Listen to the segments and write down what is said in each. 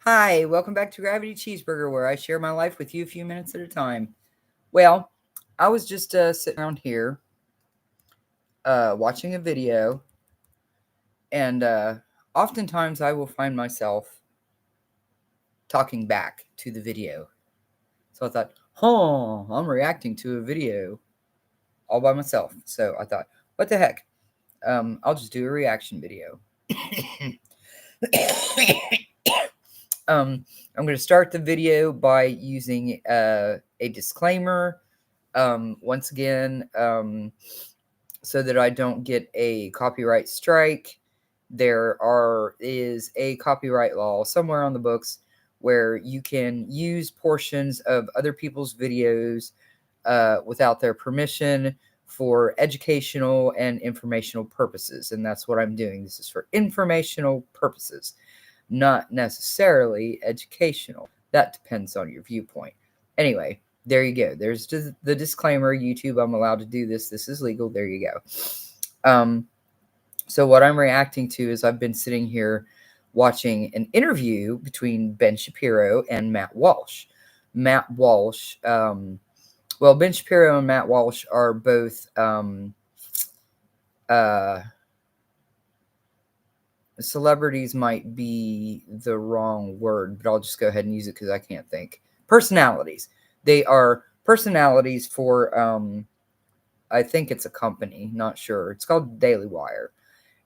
Hi, welcome back to Gravity Cheeseburger, where I share my life with you a few minutes at a time. Well, I was just sitting around here watching a video, and oftentimes I will find myself talking back to the video. So I thought, I'm reacting to a video all by myself. So I thought, what the heck? I'll just do a reaction video. I'm going to start the video by using a disclaimer. Once again, so that I don't get a copyright strike, is a copyright law somewhere on the books where you can use portions of other people's videos without their permission for educational and informational purposes. And that's what I'm doing. This is for informational purposes, not necessarily educational. That depends on your viewpoint. Anyway, there you go. There's the disclaimer. YouTube, I'm allowed to do this. This is legal. There you go. So what I'm reacting to is I've been sitting here watching an interview between Ben Shapiro and Matt Walsh. Matt Walsh, Ben Shapiro and Matt Walsh are both celebrities might be the wrong word, but I'll just go ahead and use it because I can't think. Personalities. They are personalities for, I think it's a company, not sure. It's called Daily Wire.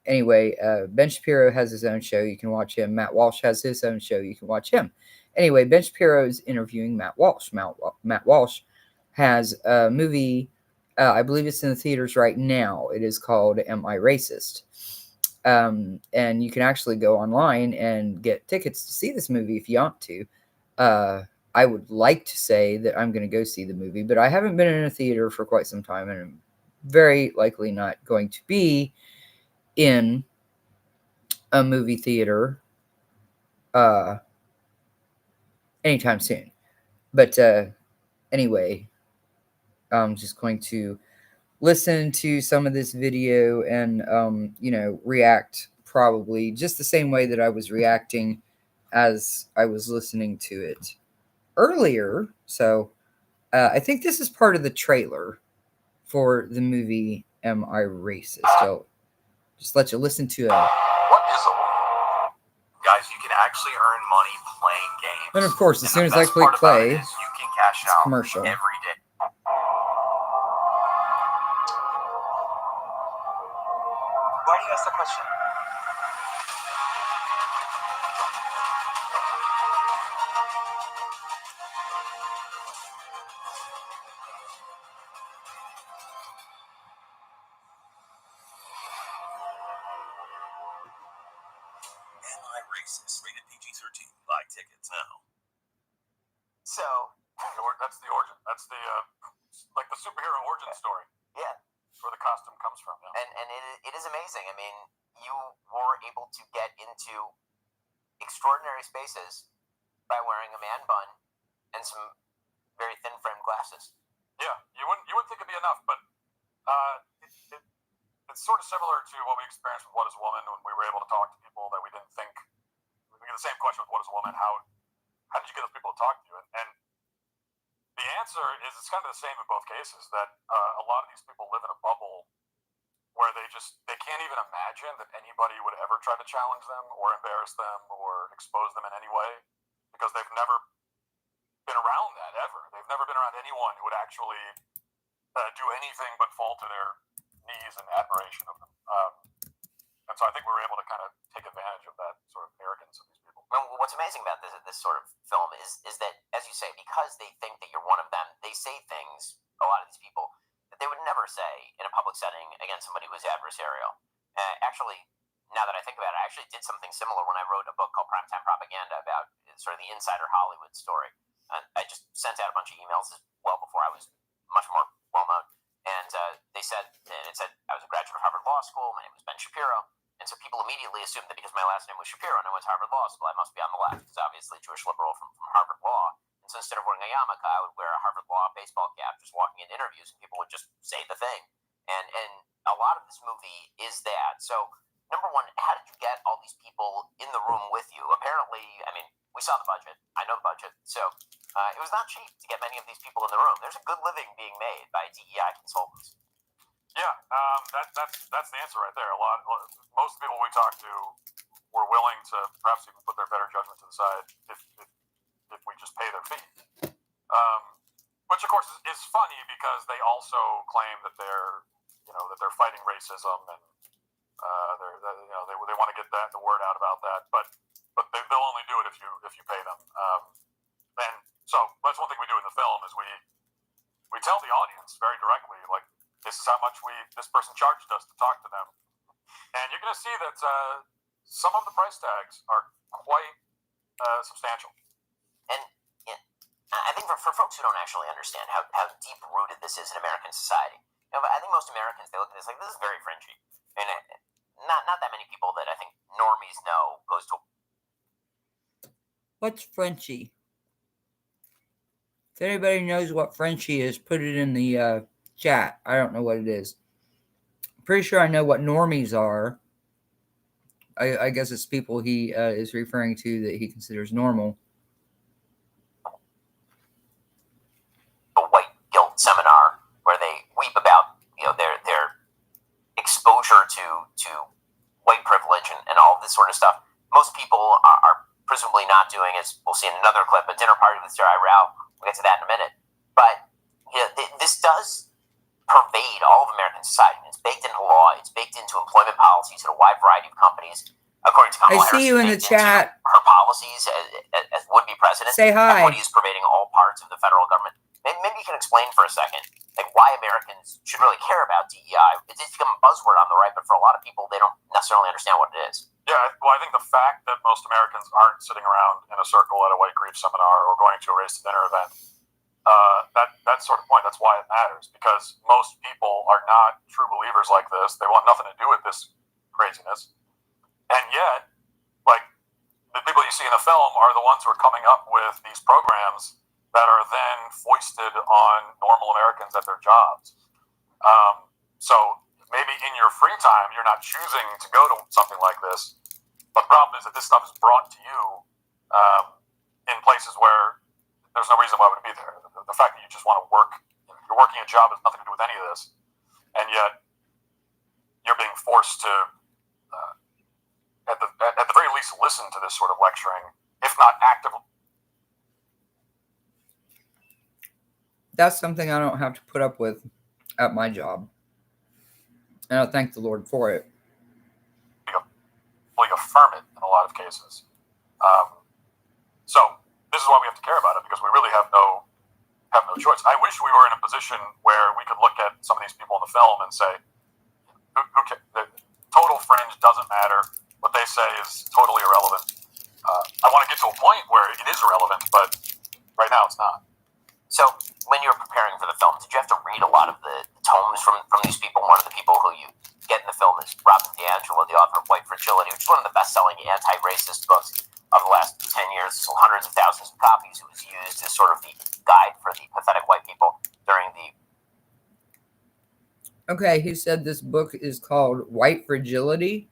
Anyway, Ben Shapiro has his own show. You can watch him. Matt Walsh has his own show. You can watch him. Anyway, Ben Shapiro is interviewing Matt Walsh. Matt Walsh has a movie, I believe it's in the theaters right now. It is called Am I Racist? And you can actually go online and get tickets to see this movie if you want to. I would like to say that I'm going to go see the movie, but I haven't been in a theater for quite some time, and I'm very likely not going to be in a movie theater anytime soon. But anyway, I'm just going to listen to some of this video and react probably just the same way that I was reacting as I was listening to it earlier. So I think this is part of the trailer for the movie Am I Racist? I'll just let you listen to it. What is a guys, you can actually earn money playing games. And of course, as soon as I click play, you can cash it's out commercial. every day. Why do you ask the question? Am I Racist? Rated PG-13. Buy tickets now. So, that's the origin. That's the like the superhero origin story. yeah, Where the costume comes from. Yeah. and it is amazing. I mean, you were able to get into extraordinary spaces by wearing a man bun and some very thin framed glasses. Yeah, you wouldn't think it'd be enough, but it's sort of similar to what we experienced with What Is a Woman when we were able to talk to people that we didn't think. We get the same question with What Is a Woman? How did you get those people to talk to you? And the answer is it's kind of the same in both cases. That a lot of these people live in a bubble where they can't even imagine that anybody would ever try to challenge them or embarrass them or expose them in any way because they've never been around that ever. They've never been around anyone who would actually do anything but fall to their knees in admiration of them. And so I think we were able to kind of take advantage of that sort of arrogance of these people. Well, what's amazing about this sort of film is that, as you say, because they think that you're one of them, they say things, a lot of these people, that they would never say in a public setting against somebody who is adversarial. Actually, now that I think about it, I actually did something similar when I wrote a book called Primetime Propaganda about sort of the insider Hollywood story. I just sent out a bunch of emails well before I was much more well-known. And it said I was a graduate of Harvard Law School. My name was Ben Shapiro. And so people immediately assumed that because my last name was Shapiro and I went to Harvard Law School, I must be on the left, because obviously Jewish liberal from Harvard Law. And so instead of wearing a yarmulke, I would wear a Harvard Law baseball cap, just walking in interviews, and people would just say the thing. And a lot of this movie is that. So, number one, how did you get all these people in the room with you? apparently, I mean, we saw the budget. I know the budget. So it was not cheap to get many of these people in the room. There's a good living being made by DEI consultants. Yeah, that's the answer right there. Most people we talked to were willing to perhaps even put their better judgment to the side if we just pay their fee. Which of course is funny because they also claim that they're fighting racism and they want to get the word out about that, but they'll only do it if you pay them. And so that's one thing we do in the film is we tell the audience very directly, like, this is how much this person charged us to talk to them, and you're going to see that some of the price tags are quite substantial. And I think for folks who don't actually understand how deep rooted this is in American society, I think most Americans, they look at this like, this is very fringy, and not that many people that I think normies know goes to. What's Frenchie? If anybody knows what Frenchie is, put it in the chat. I don't know what it is. Pretty sure I know what normies are. I guess it's people he is referring to that he considers normal. A white guilt seminar where they weep about their exposure to white privilege and all of this sort of stuff. Most people are presumably not doing, as we'll see in another clip, a dinner party with Jerry Rao. We'll get to that in a minute. But this does pervade all of American society. It's baked into law. It's baked into employment policies at a wide variety of companies. According to Kamala Harris, I see you in the chat. Her policies as would-be president. Say hi. Equity is pervading all parts of the federal government. Maybe you can explain for a second, like, why Americans should really care about DEI. It's become a buzzword on the right, but for a lot of people, they don't necessarily understand what it is. Yeah, well, I think the fact that most Americans aren't sitting around in a circle at a white grief seminar or going to a race to dinner event, that sort of point, that's why it matters, because most people are not true believers like this. They want nothing to do with this craziness. And yet, like, the people you see in the film are the ones who are coming up with these programs that are then foisted on normal Americans at their jobs. So maybe in your free time, you're not choosing to go to something like this, but the problem is that this stuff is brought to you in places where there's no reason why it would be there. The fact that you just want to work, you're working a job has nothing to do with any of this, and yet you're being forced to, at the very least, listen to this sort of lecturing, if not actively. That's something I don't have to put up with at my job, and I thank the Lord for it. We affirm it in a lot of cases. So this is why we have to care about it, because we really have no choice. I wish we were in a position where we could look at some of these people in the film and say, okay, the total fringe doesn't matter. What they say is totally irrelevant. I want to get to a point where it is irrelevant, but right now it's not. So when you were preparing for the film, did you have to read a lot of the tomes from these people? One of the people who you get in the film is Robin DiAngelo, the author of White Fragility, which is one of the best-selling anti-racist books of the last 10 years. Sold hundreds of thousands of copies. It was used as sort of the guide for the pathetic white people during the... Okay, he said this book is called White Fragility.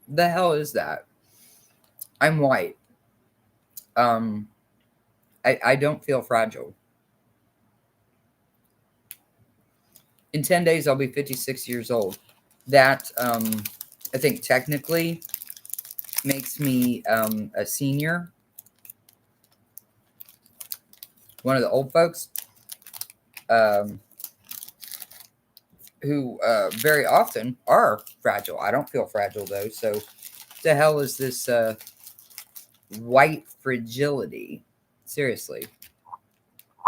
The hell is that? I'm white. I don't feel fragile. In 10 days, I'll be 56 years old. That, I think, technically makes me a senior. One of the old folks. Who very often are fragile. I don't feel fragile, though. So, the hell is this white fragility? Seriously.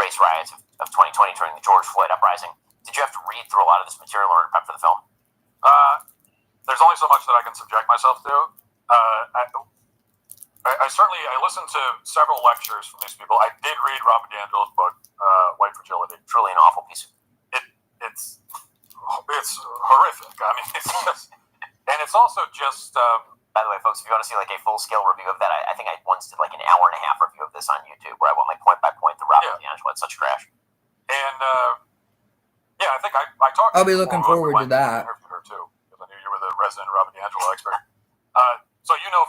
Race riots of 2020 during the George Floyd uprising. Did you have to read through a lot of this material in order to prep for the film? There's only so much that I can subject myself to. I certainly listened to several lectures from these people. I did read Robin DiAngelo's book, White Fragility. Truly an awful piece of... It's horrific. I mean, it's just... And it's also just... By the way, folks, if you want to see like a full-scale review of that, I think I once did like an hour-and-a-half review of this on YouTube where I went like point by point through Robin DiAngelo. It's such trash. And I think I talked. I'll be looking forward to that. I interviewed her too because I knew you were the resident Robin DiAngelo expert. So you know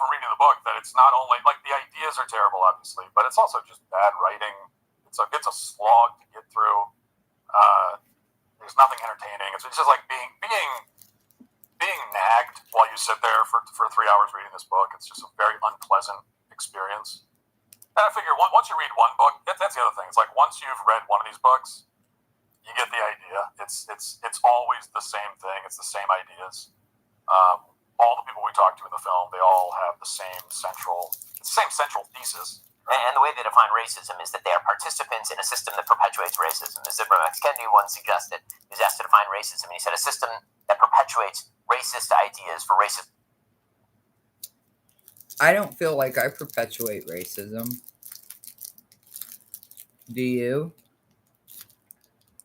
it's not only like the ideas are terrible, obviously, but it's also just bad writing. It's a slog to get through. There's nothing entertaining. It's just like being nagged while you sit there for 3 hours reading this book. It's just a very unpleasant experience. And I figure once you read one book, that's the other thing. It's like once you've read one of these books, you get the idea. It's always the same thing. It's the same ideas. All the people we talk to in the film, they all have the same central thesis. And the way they define racism is that they are participants in a system that perpetuates racism. As Ibram X. Kendi once suggested, he was asked to define racism, and he said a system that perpetuates racist ideas for racist. I don't feel like I perpetuate racism. Do you?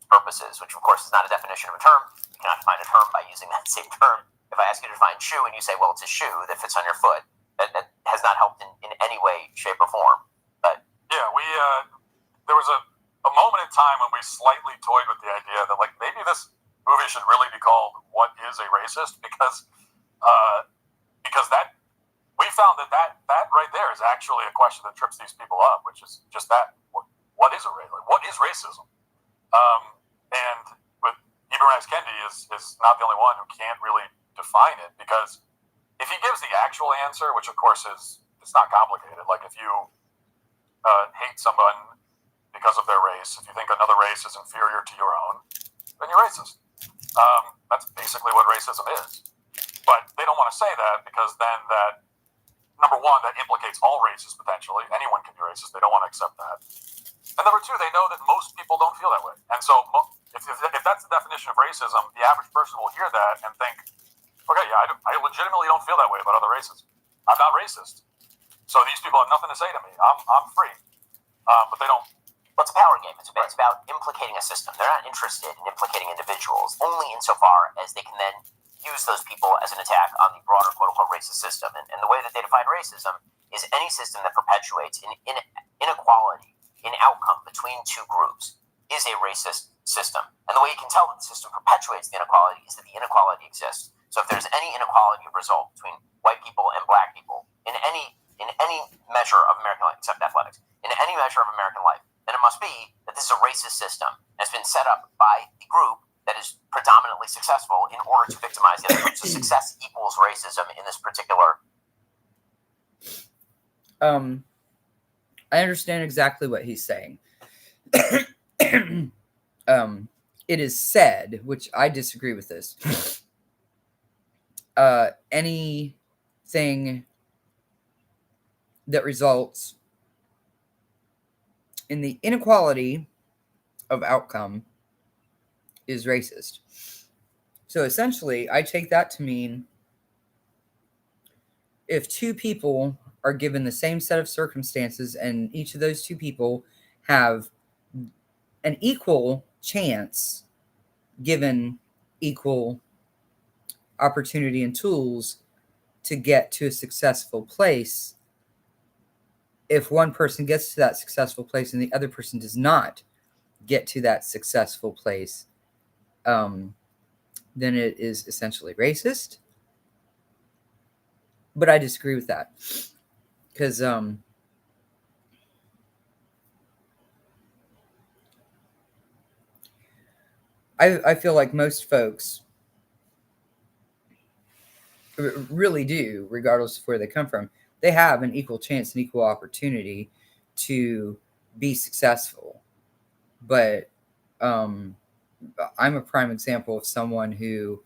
Purposes, which of course is not a definition of a term. You cannot define a term by using that same term. If I ask you to define shoe and you say, well, it's a shoe that fits on your foot, that has not helped in any way, shape, or form. But yeah, there was a moment in time when we slightly toyed with the idea that like maybe this movie should really be called "What Is a Racist?" because that we found that right there is actually a question that trips these people up, which is just that what is racism? And with Ibram X. Kendi is not the only one who can't really define it, because if he gives the actual answer, which of course it's not complicated, like if you hate someone because of their race, if you think another race is inferior to your own, then you're racist. That's basically what racism is. But they don't want to say that because then that, number one, that implicates all races potentially. Anyone can be racist. They don't want to accept that. And number two, they know that most people don't feel that way. And so if that's the definition of racism, the average person will hear that and think, okay, yeah, I legitimately don't feel that way about other races. I'm not racist. So these people have nothing to say to me. I'm free. But they don't. Well, it's a power game. It's about implicating a system. They're not interested in implicating individuals, only insofar as they can then use those people as an attack on the broader quote-unquote racist system. And the way that they define racism is any system that perpetuates inequality in outcome between two groups is a racist system. And the way you can tell that the system perpetuates the inequality is that the inequality exists. So if there's any inequality of result between white people and black people in any measure of American life, except athletics, in any measure of American life, then it must be that this is a racist system that's been set up by the group that is predominantly successful in order to victimize the other group. So success equals racism in this particular. I understand exactly what he's saying. It is said, which I disagree with this, anything that results in the inequality of outcome is racist. So essentially, I take that to mean if two people are given the same set of circumstances and each of those two people have an equal chance, given equal opportunity and tools to get to a successful place, if one person gets to that successful place and the other person does not get to that successful place, then it is essentially racist. But I disagree with that because I feel like most folks really do, regardless of where they come from, they have an equal chance and equal opportunity to be successful. But I'm a prime example of someone who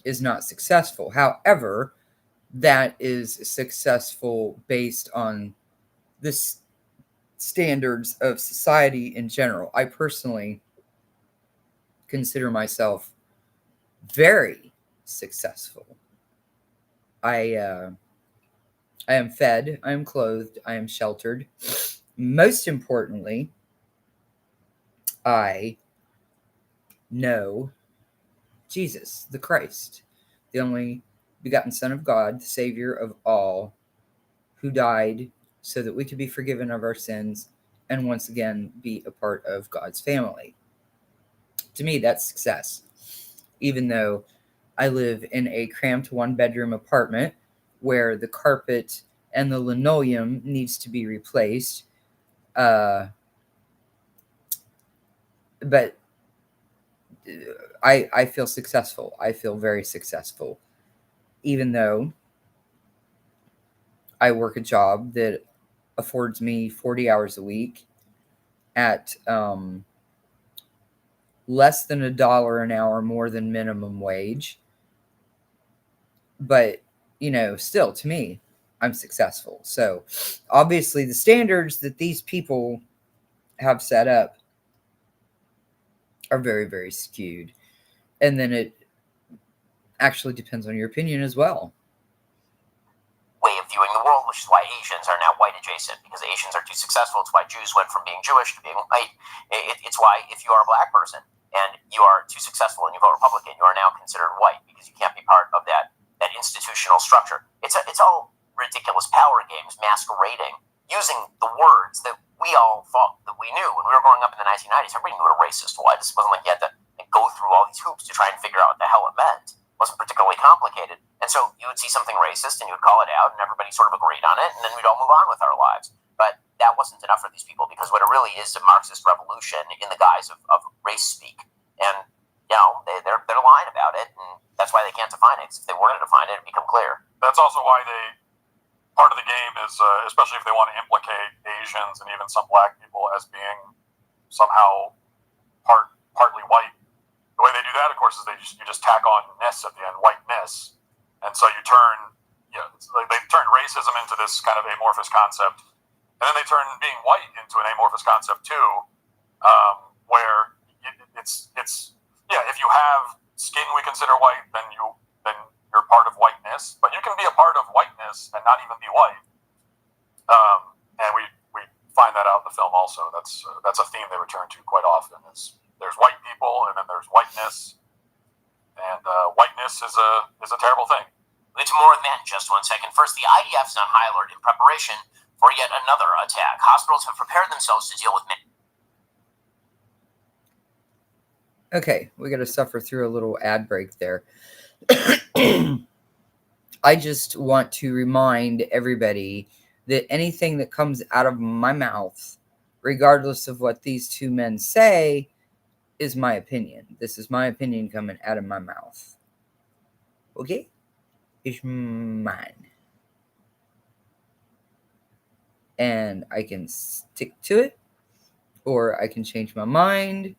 is not successful. However, that is successful based on the standards of society in general. I personally consider myself very successful. I am fed, I am clothed, I am sheltered. Most importantly, I know Jesus, the Christ, the only begotten Son of God, the Savior of all, who died so that we could be forgiven of our sins and once again be a part of God's family. To me, that's success. Even though I live in a cramped one-bedroom apartment where the carpet and the linoleum needs to be replaced. But I feel successful. I feel very successful, even though I work a job that affords me 40 hours a week at less than $1 an hour more than minimum wage. But, still, to me, I'm successful. So, obviously, the standards that these people have set up are very, very skewed. And then it actually depends on your opinion as well. Way of viewing the world, which is why Asians are now white adjacent, because Asians are too successful. It's why Jews went from being Jewish to being white. It's why if you are a black person and you are too successful and you vote Republican, you are now considered white because you can't be part of that institutional structure. It's all ridiculous power games masquerading using the words that we all thought that we knew when we were growing up in the 1990s. Everybody knew what a racist was. This wasn't like you had to go through all these hoops to try and figure out what the hell it meant. It wasn't particularly complicated. And so you would see something racist and you would call it out and everybody sort of agreed on it and then we'd all move on with our lives. But that wasn't enough for these people because what it really is a Marxist revolution in the guise of race speak. And, they're lying about it and that's why they can't define it. If they were to define it, it'd become clear. That's also why part of the game is, especially if they want to implicate Asians and even some black people as being somehow partly white. The way they do that, of course, is you just tack on ness at the end, whiteness, and so you turn, they turn racism into this kind of amorphous concept, and then they turn being white into an amorphous concept too, where if you have skin we consider white, then you're part of whiteness, but you can be a part of whiteness and not even be white. And we find that out in the film also. That's a theme they return to quite often. There's white people and then there's whiteness, and whiteness is a terrible thing. It's more than that in just 1 second. First, the IDF is on high alert in preparation for yet another attack. Hospitals have prepared themselves to deal with many. Okay, we got to suffer through a little ad break there. I just want to remind everybody that anything that comes out of my mouth, regardless of what these two men say, is my opinion. This is my opinion coming out of my mouth. Okay? It's mine. And I can stick to it, or I can change my mind,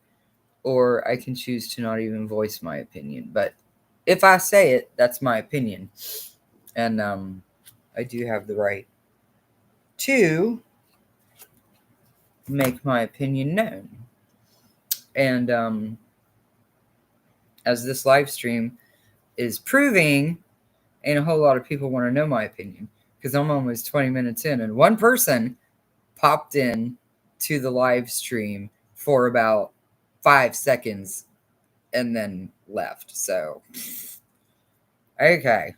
or I can choose to not even voice my opinion. But if I say it, that's my opinion. And I do have the right to make my opinion known. And as this live stream is proving, ain't a whole lot of people want to know my opinion because I'm almost 20 minutes in, and one person popped in to the live stream for about 5 seconds and then left. So, okay.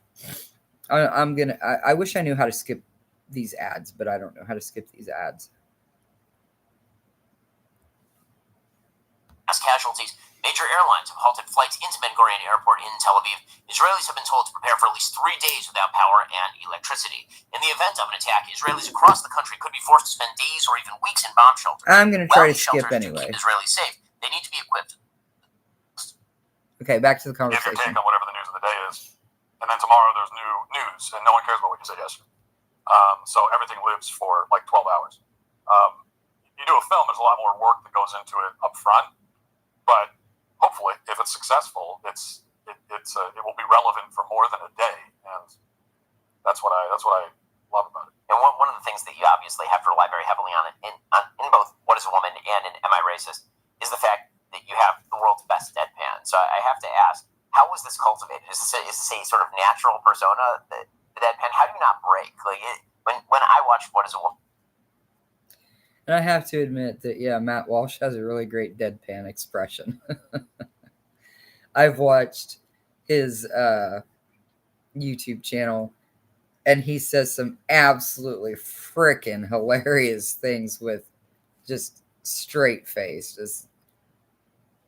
I wish I knew how to skip these ads, but I don't know how to skip these ads. As casualties, major airlines have halted flights into Ben Gurion Airport in Tel Aviv. Israelis have been told to prepare for at least 3 days without power and electricity. In the event of an attack, Israelis across the country could be forced to spend days or even weeks in bomb shelters. I'm going to try to skip anyway. To keep Israelis safe, they need to be equipped. Okay, back to the Give your conversation. take on whatever the news of the day is. And then tomorrow there's new news, and no one cares about what you said yesterday. So everything lives for like 12 hours. You do a film, there's a lot more work that goes into it up front. But hopefully, if it's successful, it will be relevant for more than a day, and that's what I love about it. And one of the things that you obviously have to rely very heavily on in both What is a Woman and in Am I Racist is the fact that you have the world's best deadpan. So I have to ask, how was this cultivated? Is this a sort of natural persona, the deadpan? How do you not break? When I watch What is a Woman? And I have to admit that, yeah, Matt Walsh has a really great deadpan expression. I've watched his YouTube channel, and he says some absolutely freaking hilarious things with just straight face.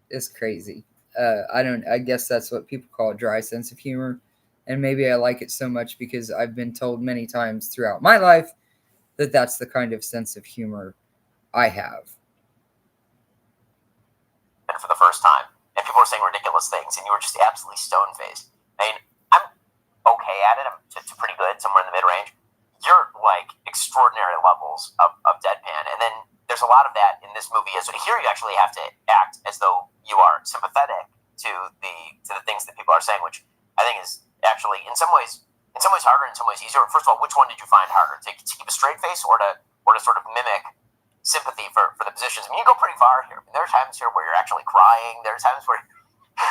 It's crazy. I guess that's what people call a dry sense of humor. And maybe I like it so much because I've been told many times throughout my life that that's the kind of sense of humor I have. And for the first time, and people were saying ridiculous things, and you were just absolutely stone-faced. I mean, I'm okay at it. I'm to pretty good, somewhere in the mid-range. You're like extraordinary levels of deadpan, and then there's a lot of that in this movie. So here you actually have to act as though you are sympathetic to the things that people are saying, which I think is actually in some ways harder, in some ways easier. First of all, which one did you find harder, to keep a straight face or to sort of mimic sympathy for the positions? I mean, you go pretty far here. I mean, there are times here where you're actually crying. There's times where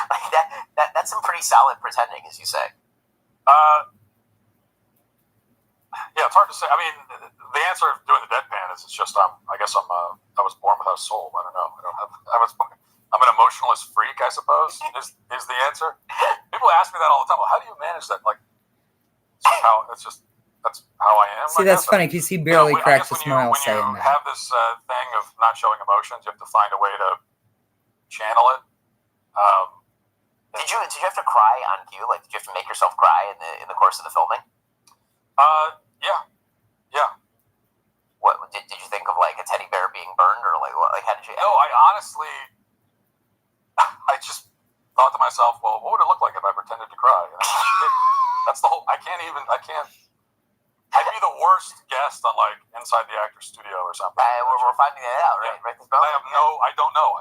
like that's some pretty solid pretending, as you say. Yeah, it's hard to say. I mean, the answer of doing the deadpan is it's just I guess I was born without a soul. I don't know. I'm an emotionless freak, I suppose. Is the answer? People ask me that all the time. Well, how do you manage that? Like, that's how I am. See, that's funny because he barely cracks a smile saying that. When you have this thing of not showing emotions, you have to find a way to channel it. Did you have to cry on cue? Like, did you have to make yourself cry in the course of the filming? Yeah. What did you think of, like a teddy bear being burned, or like what? Like, how did you? No, I honestly, I just thought to myself, well, what would it look like if I pretended to cry? That's the whole. I'd be the worst guest on like Inside the Actors Studio or something. We're finding that out, right? Yeah. Right. I don't know.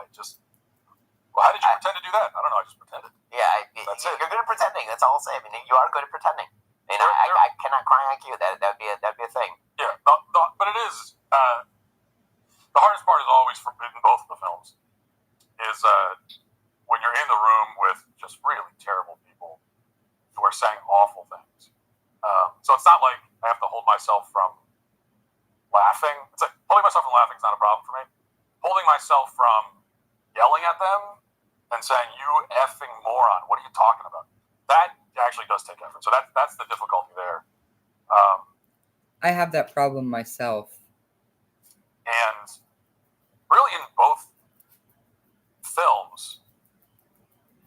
Well, how did you pretend to do that? I don't know. I just pretended. Yeah, that's it. You're good at pretending. That's all I'll say. I mean, you are good at pretending. I mean, I cannot cry on cue. That'd be a thing. Yeah, but it is. The hardest part is always in both of the films is when you're in the room with just really terrible people who are saying awful things. So it's not like I have to hold myself from laughing. It's like holding myself from laughing is not a problem for me. Holding myself from yelling at them and saying, "You effing moron! What are you talking about?" That actually does take effort. So that's the difficulty there. I have that problem myself. And really, in both films,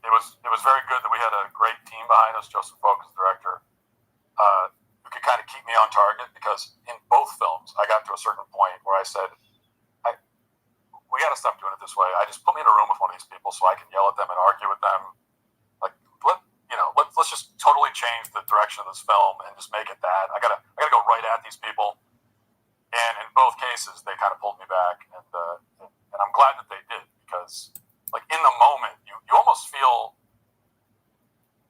it was very good that we had a great team behind us. Joseph Folk is the director, who could kind of keep me on target, because in both films, I got to a certain point where I said, we got to stop doing it this way. I just put me in a room with one of these people so I can yell at them and argue with them. Like, let's just totally change the direction of this film and just make it that. I gotta go right at these people. And in both cases, they kind of pulled me back, and I'm glad that they did, because, like, in the moment, you almost feel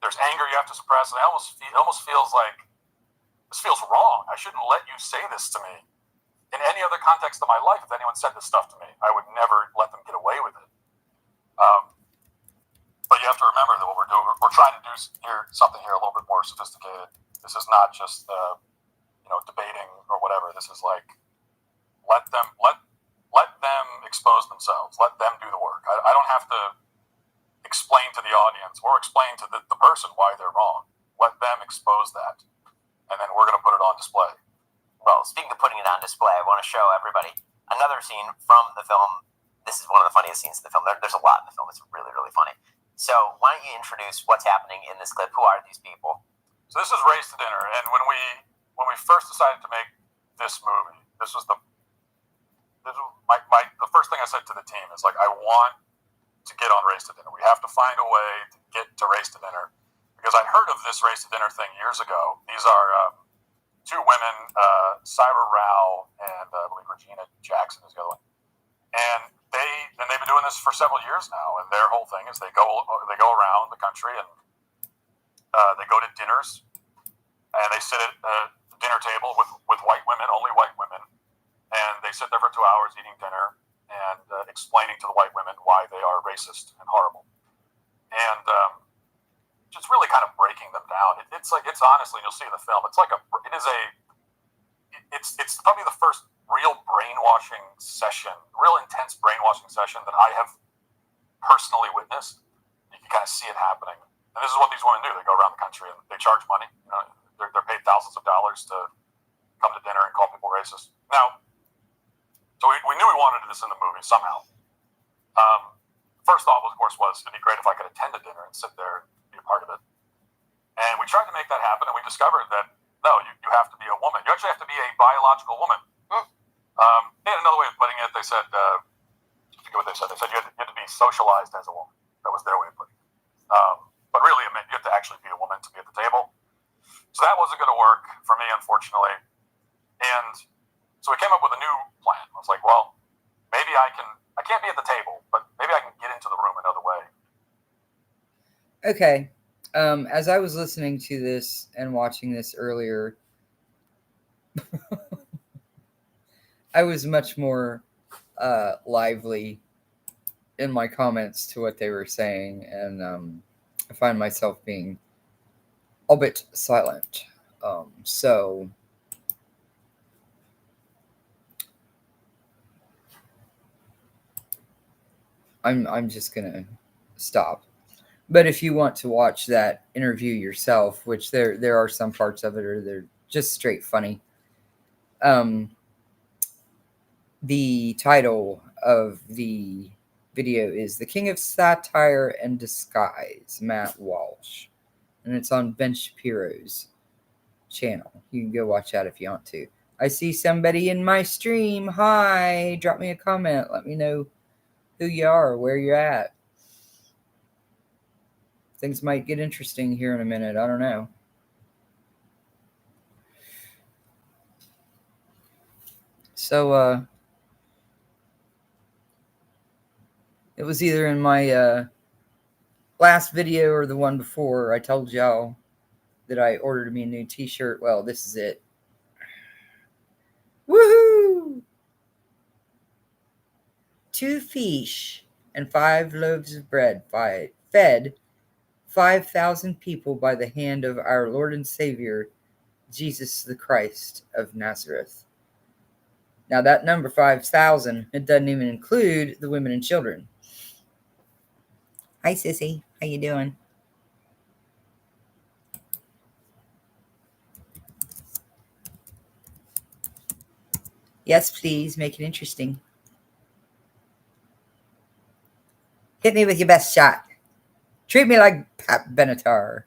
there's anger you have to suppress, and it almost feels like this feels wrong. I shouldn't let you say this to me. In any other context of my life, if anyone said this stuff to me, I would never let them get away with it. But you have to remember that what we're doing, we're trying to do something here a little bit more sophisticated. This is not just debating or whatever. This is like let them expose themselves. Let them do the work. I don't have to explain to the audience or explain to the person why they're wrong. Let them expose that, and then we're going to put it on display. Well, speaking of putting it on display, I want to show everybody another scene from the film. This is one of the funniest scenes in the film. There's a lot in the film. It's really, really funny. So why don't you introduce what's happening in this clip? Who are these people? So this is Race to Dinner, and when we first decided to make this movie, the first thing I said to the team is, like, I want to get on Race to Dinner. We have to find a way to get to Race to Dinner, because I'd heard of this Race to Dinner thing years ago. These are two women, Syra Rao and I believe Regina Jackson is the other one, and they've been doing this for several years now. And their whole thing is they go around the country, and they go to dinners, and they sit at a dinner table with white women, only white women, and they sit there for 2 hours eating dinner and explaining to the white women why they are racist and horrible, and just really kind of breaking them down. It's honestly, you'll see in the film, it's probably the first real brainwashing session, real intense brainwashing session that I have personally witnessed. You can kind of see it happening. And this is what these women do. They go around the country and they charge money. They're paid thousands of dollars to come to dinner and call people racist. Now, so we knew we wanted this in the movie somehow. First thought, of course, was it'd be great if I could attend a dinner and sit there and be a part of it. And we we tried to make that happen, and we discovered that no, you have to be a woman. You actually have to be a biological woman. They had another way of putting it. They said, I forget what they said. They said you had to be socialized as a woman. That was their way of putting it. But really, it meant you have to actually be a woman to be at the table. So that wasn't going to work for me, unfortunately. And so we came up with a new plan. I was like, well, maybe I can't be at the table, but maybe I can get into the room another way. Okay. As I was listening to this and watching this earlier, I was much more lively in my comments to what they were saying, and I find myself being a bit silent. So I'm just gonna stop. But if you want to watch that interview yourself, which there are some parts of it, or they're just straight funny. The title of the video is "The King of Satire and Disguise," Matt Walsh, and it's on Ben Shapiro's channel. You can go watch that if you want to. I see somebody in my stream. Hi, drop me a comment. Let me know who you are, where you're at. Things might get interesting here in a minute. I don't know. So, it was either in my last video or the one before. I told y'all that I ordered me a new t-shirt. Well, this is it. Woohoo! 2 fish and 5 loaves of bread fed 5,000 people by the hand of our Lord and Savior, Jesus the Christ of Nazareth. Now that number 5,000, it doesn't even include the women and children. Hi, Sissy. How you doing? Yes, please. Make it interesting. Hit me with your best shot. Treat me like Pat Benatar.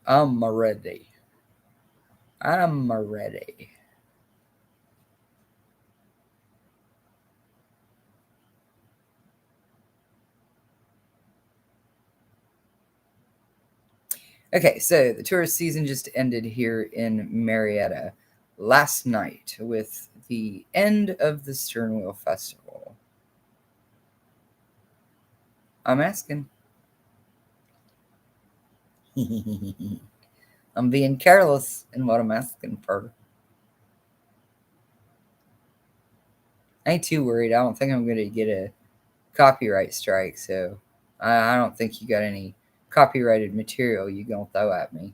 I'm ready. I'm ready. Okay, so the tourist season just ended here in Marietta last night with the end of the Sternwheel Festival. I'm asking. I'm being careless in what I'm asking for. I ain't too worried. I don't think I'm going to get a copyright strike, so I don't think you got any copyrighted material you going to throw at me.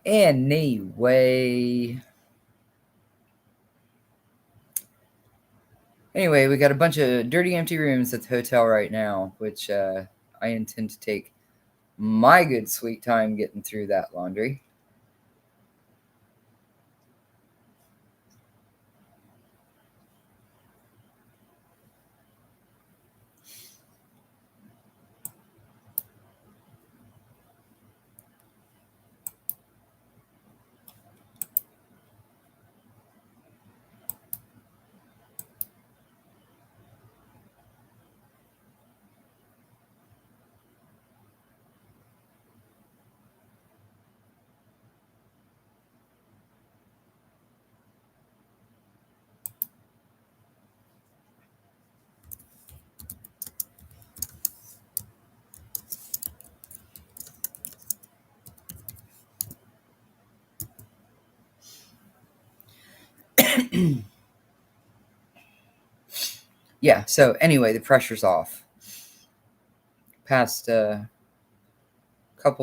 Anyway, we got a bunch of dirty, empty rooms at the hotel right now, which I intend to take my good sweet time getting through that laundry. Yeah, so anyway, the pressure's off. Past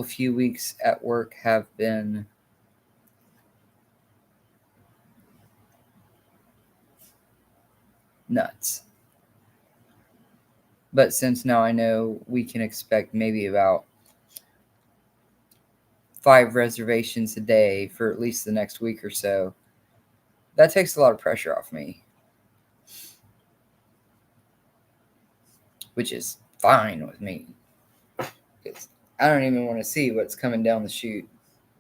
few weeks at work have been nuts. But since now I know we can expect maybe about 5 reservations a day for at least the next week or so, That takes a lot of pressure off me, which is fine with me. Because I don't even want to see what's coming down the chute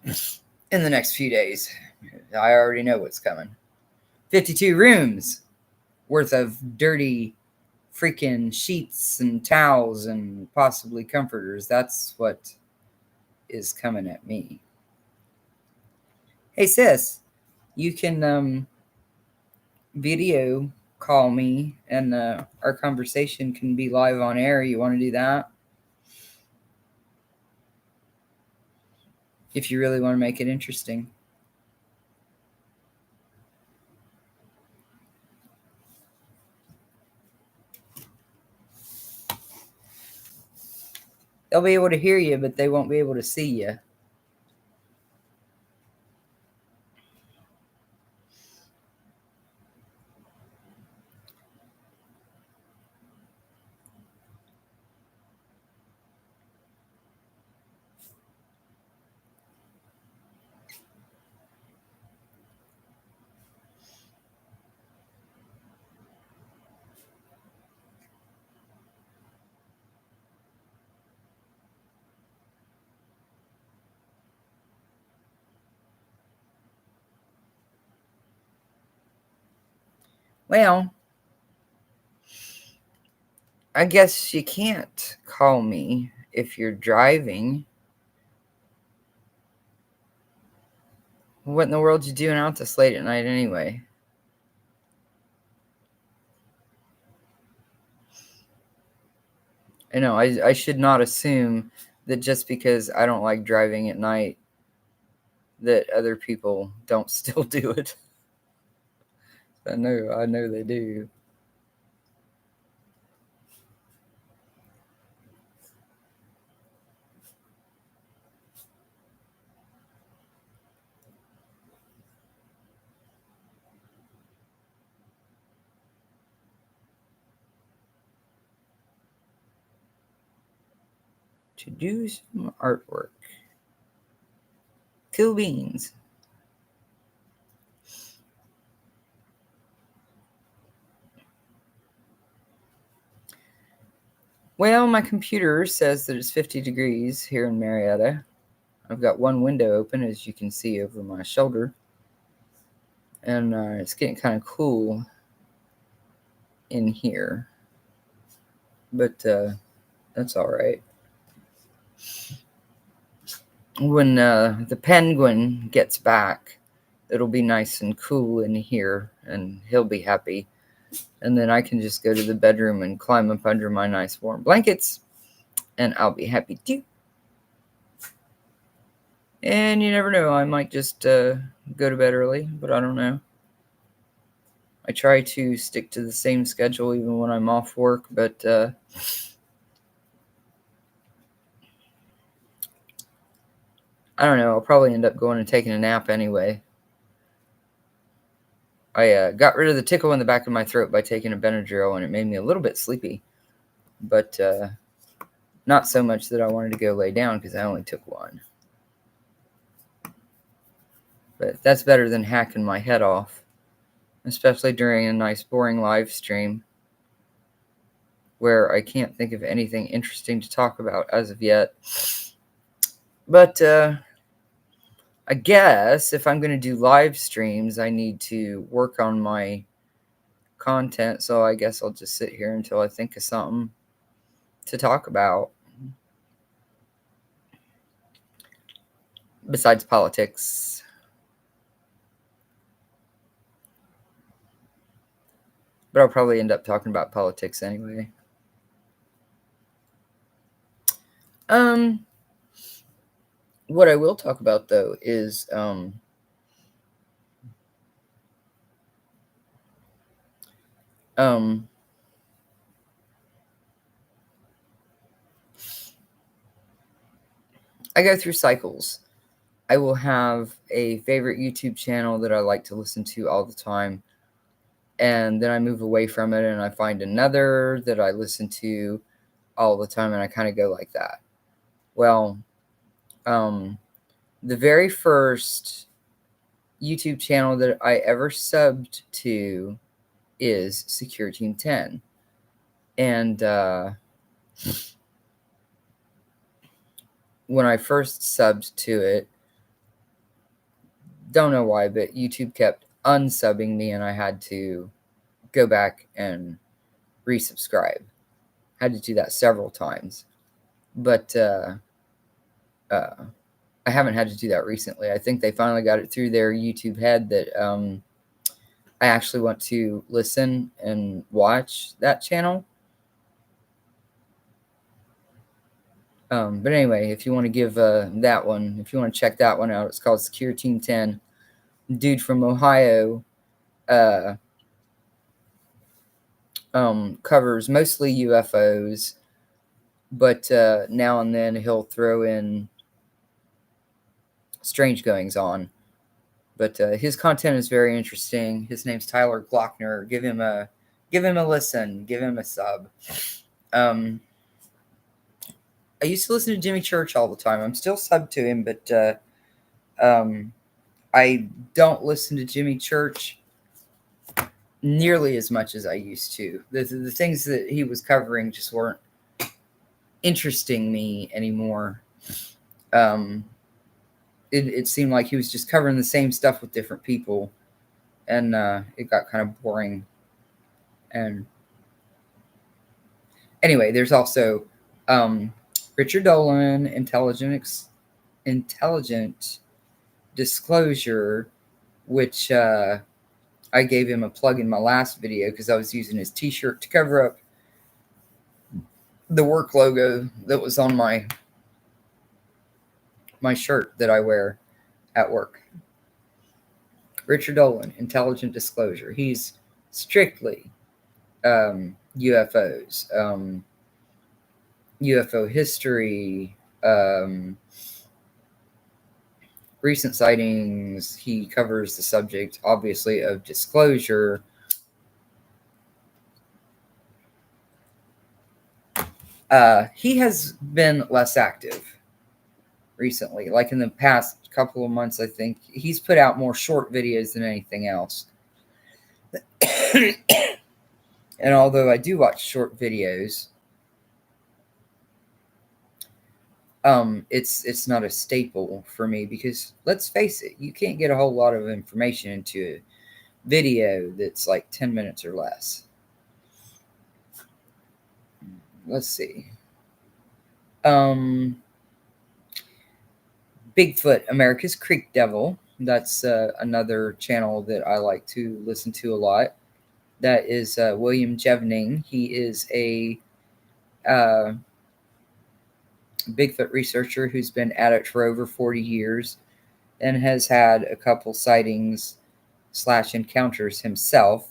in the next few days. I already know what's coming. 52 rooms worth of dirty freaking sheets and towels and possibly comforters. That's what is coming at me. Hey sis, you can video call me and our conversation can be live on air. You want to do that? If you really want to make it interesting. They'll be able to hear you, but they won't be able to see you. Well, I guess you can't call me if you're driving. What in the world you doing out this late at night anyway? I know, I should not assume that just because I don't like driving at night that other people don't still do it. I know they do. To do some artwork. Cool beans. Well, my computer says that it's 50 degrees here in Marietta. I've got one window open, as you can see over my shoulder. And it's getting kind of cool in here. But that's all right. When the penguin gets back, it'll be nice and cool in here, and he'll be happy. And then I can just go to the bedroom and climb up under my nice warm blankets, and I'll be happy too. And you never know, I might just go to bed early, but I don't know. I try to stick to the same schedule even when I'm off work, but I don't know. I'll probably end up going and taking a nap anyway. I got rid of the tickle in the back of my throat by taking a Benadryl, and it made me a little bit sleepy. But not so much that I wanted to go lay down because I only took one. But that's better than hacking my head off, especially during a nice, boring live stream where I can't think of anything interesting to talk about as of yet. But I guess if I'm going to do live streams, I need to work on my content. So I guess I'll just sit here until I think of something to talk about besides politics. But I'll probably end up talking about politics anyway. What I will talk about though is I go through cycles. I will have a favorite YouTube channel that I like to listen to all the time, and then I move away from it and I find another that I listen to all the time, and I kind of go like that. Well, the very first YouTube channel that I ever subbed to is Secure Team 10. And when I first subbed to it, don't know why, but YouTube kept unsubbing me and I had to go back and resubscribe. Had to do that several times. But I haven't had to do that recently. I think they finally got it through their YouTube head that I actually want to listen and watch that channel. But anyway, if you want to give that one, if you want to check that one out, it's called Secure Team 10. Dude from Ohio covers mostly UFOs, but now and then he'll throw in strange goings on. But his content is very interesting. His name's Tyler Glockner. Give him a listen. Give him a sub. I used to listen to Jimmy Church all the time. I'm still subbed to him, but I don't listen to Jimmy Church nearly as much as I used to. The things that he was covering just weren't interesting me anymore. It seemed like he was just covering the same stuff with different people, and it got kind of boring. And anyway, there's also Richard Dolan, Intelligent Disclosure, which I gave him a plug in my last video because I was using his t-shirt to cover up the work logo that was on my shirt that I wear at work. Richard Dolan, Intelligent Disclosure. He's strictly UFOs, UFO history, recent sightings. He covers the subject, obviously, of disclosure. He has been less active recently. Like in the past couple of months, I think he's put out more short videos than anything else. And although I do watch short videos, it's not a staple for me because let's face it, you can't get a whole lot of information into a video that's like 10 minutes or less. Let's see. Bigfoot, America's Creek Devil. That's another channel that I like to listen to a lot. That is William Jevning. He is a Bigfoot researcher who's been at it for over 40 years and has had a couple sightings / encounters himself.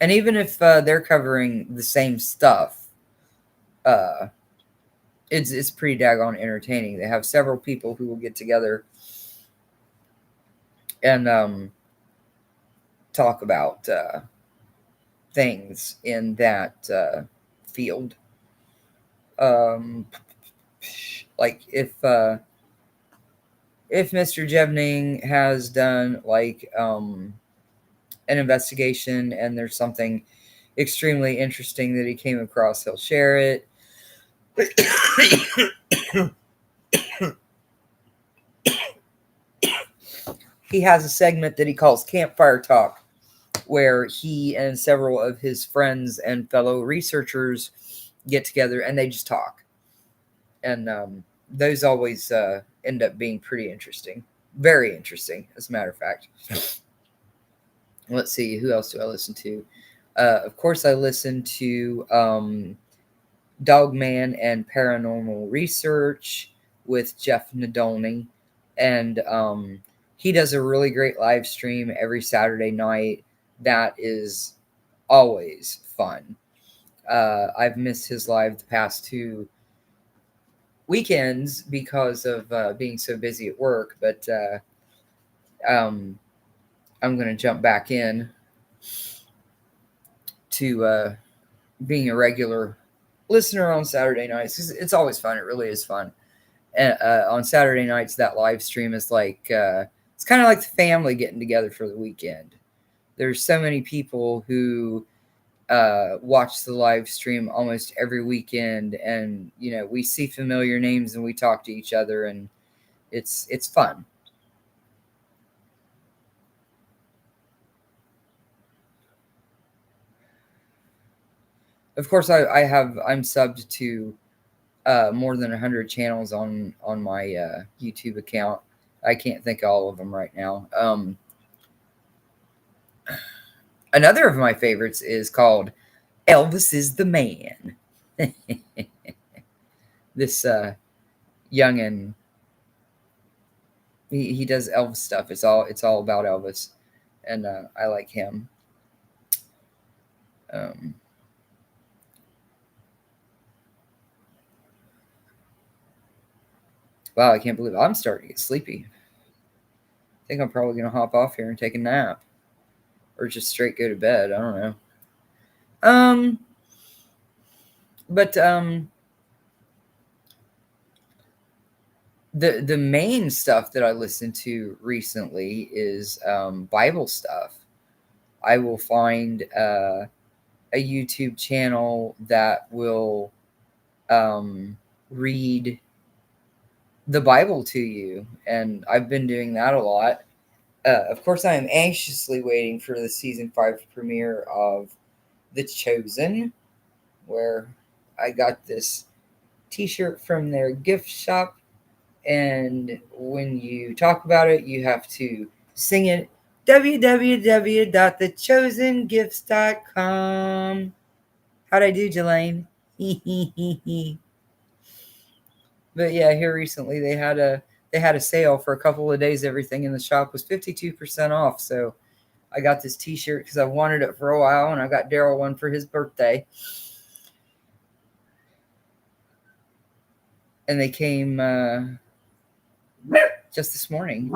And even if they're covering the same stuff, it's pretty daggone entertaining. They have several people who will get together and talk about things in that field. Like if Mr. Jevning has done like an investigation and there's something extremely interesting that he came across, he'll share it. He has a segment that he calls Campfire Talk, where he and several of his friends and fellow researchers get together and they just talk. And those always end up being pretty interesting. Very interesting, as a matter of fact. Let's see, who else do I listen to? Of course, I listen to Dogman and Paranormal Research with Jeff Nadolny. And he does a really great live stream every Saturday night. That is always fun. I've missed his live the past 2 weekends because of being so busy at work, but I'm going to jump back in to being a regular listener on Saturday nights. It's always fun. It really is fun. on Saturday nights, that live stream is like it's kind of like the family getting together for the weekend. There's so many people who watch the live stream almost every weekend, and we see familiar names and we talk to each other, and it's fun. Of course, I'm subbed to more than 100 channels on my YouTube account. I can't think of all of them right now. Another of my favorites is called Elvis is the Man. This youngin, he does Elvis stuff. It's all about Elvis, and I like him. Wow, I can't believe I'm starting to get sleepy. I think I'm probably going to hop off here and take a nap. Or just straight go to bed. I don't know. But the main stuff that I listened to recently is Bible stuff. I will find a YouTube channel that will read the Bible to you, and I've been doing that a lot. Of course, I am anxiously waiting for the season 5 premiere of The Chosen, where I got this t-shirt from their gift shop, and when you talk about it, you have to sing it, www.thechosengifts.com. How'd I do, Jelaine? But yeah, here recently they had a sale for a couple of days. Everything in the shop was 52% off. So I got this t-shirt because I wanted it for a while, and I got Daryl one for his birthday. And they came just this morning.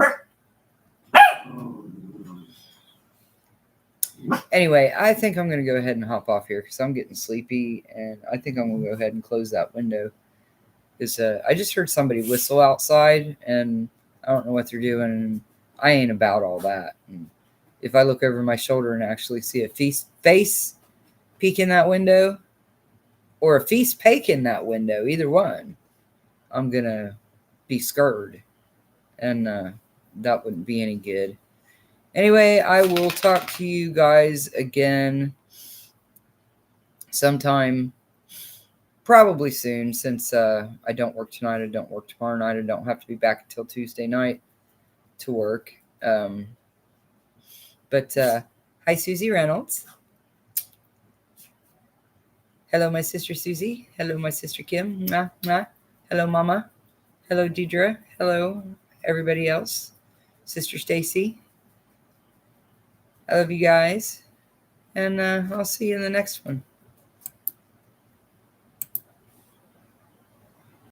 Anyway, I think I'm going to go ahead and hop off here because I'm getting sleepy, and I think I'm going to go ahead and close that window. I just heard somebody whistle outside, and I don't know what they're doing, and I ain't about all that. And if I look over my shoulder and actually see a face peek in that window, or a feast pake in that window, either one, I'm going to be scared, and that wouldn't be any good. Anyway, I will talk to you guys again sometime, probably soon, since I don't work tonight, I don't work tomorrow night, I don't have to be back until Tuesday night to work. But hi, Susie Reynolds. Hello, my sister Susie. Hello, my sister Kim. Mwah, mwah. Hello, Mama. Hello, Deidre. Hello, everybody else. Sister Stacy. I love you guys. And I'll see you in the next one.